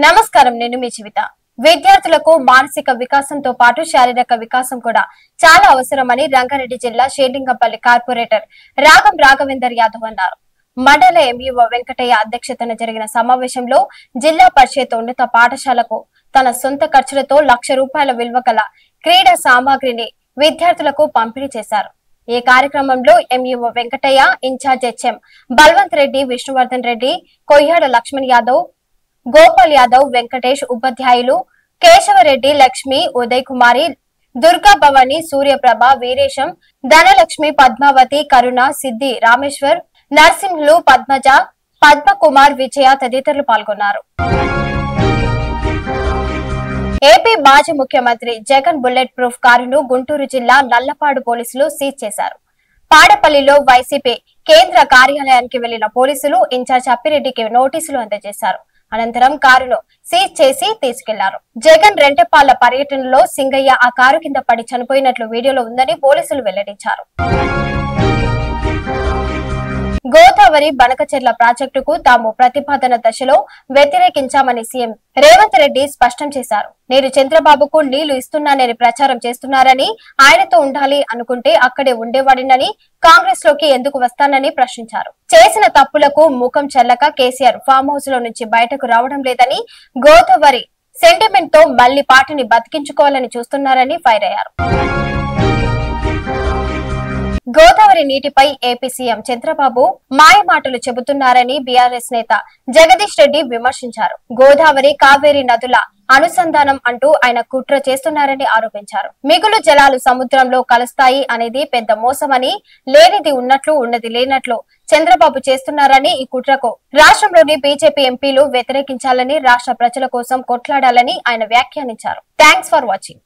నమస్కారం, నేను మీ జీవిత. విద్యార్థులకు మానసిక వికాసంతో పాటు శారీరక వికాసం కూడా చాలా అవసరమని రంగారెడ్డి జిల్లా షేర్లింగంపల్లి కార్పొరేటర్ రాగం రాఘవేందర్ యాదవ్ అన్నారు. మండల ఎంఈఓ వెంకటయ్య అధ్యక్షతన జరిగిన సమావేశంలో జిల్లా పరిషత్ ఉన్నత పాఠశాలకు తన సొంత ఖర్చులతో ₹1,00,000 విలువ గల క్రీడా సామాగ్రిని విద్యార్థులకు పంపిణీ చేశారు. ఈ కార్యక్రమంలో MEO Venkataiah, incharge HM Balwant Reddy, Vishnuvardhan Reddy, Koyyada Laxman Yadav, Gopal Yadav, Venkatesh, ఉపాధ్యాయులు కేశవరెడ్డి, లక్ష్మి, ఉదయ్ కుమారి, దుర్గా భవాని, సూర్యప్రభ, వీరేశం, ధనలక్ష్మి, పద్మావతి, కరుణ, సిద్ధి, రామేశ్వర్, నర్సింహులు, పద్మజ, పద్మకుమార్, విజయ తదితరులు పాల్గొన్నారు. ఏపీ మాజీ ముఖ్యమంత్రి జగన్ బుల్లెట్ ప్రూఫ్ కారును గుంటూరు జిల్లా నల్లపాడు పోలీసులు సీజ్ చేశారు. పాడపల్లిలో వైసీపీ కేంద్ర కార్యాలయానికి వెళ్లిన పోలీసులు ఇన్ఛార్జ్ అప్పిరెడ్డికి నోటీసులు అందజేశారు. అనంతరం కారును సీజ్ చేసి తీసుకెళ్లారు. జగన్ రెంటెపాళ్ల పర్యటనలో సింగయ్య ఆ కారు కింద పడి చనిపోయినట్లు వీడియోలో ఉందని పోలీసులు వెల్లడించారు. గోదావరి బనకచెర్ల ప్రాజెక్టుకు తాము ప్రతిపాదన దశలో వ్యతిరేకించామని సీఎం రేవంత్ రెడ్డి స్పష్టం చేశారు. నేను చంద్రబాబుకు నీళ్లు ఇస్తున్నానని ప్రచారం చేస్తున్నారని, ఆయనతో ఉండాలి అనుకుంటే అక్కడే ఉండేవాడినని, కాంగ్రెస్ లోకి ఎందుకు వస్తానని ప్రశ్నించారు. చేసిన తప్పులకు ముఖం చెల్లక కేసీఆర్ ఫామ్ హౌస్ లో నుంచి బయటకు రావడం లేదని, గోదావరి సెంటిమెంట్ తో మళ్లీ పార్టీని బతికించుకోవాలని చూస్తున్నారని ఫైర్ అయ్యారు. గోదావరి నీటిపై ఏపీ సీఎం చంద్రబాబు మాయమాటలు చెబుతున్నారని బీఆర్ఎస్ నేత జగదీష్ రెడ్డి విమర్శించారు. గోదావరి, కావేరీ నదుల అనుసంధానం అంటూ ఆయన కుట్ర చేస్తున్నారని ఆరోపించారు. మిగులు జలాలు సముద్రంలో కలుస్తాయి అనేది పెద్ద మోసమని, లేనిది ఉన్నట్లు ఉన్నది లేనట్లు చంద్రబాబు చేస్తున్నారని, ఈ కుట్రకు రాష్ట్రంలోని బీజేపీ ఎంపీలు వ్యతిరేకించాలని, రాష్ట్ర ప్రజల కోసం కొట్లాడాలని ఆయన వ్యాఖ్యానించారు. Thanks for watching.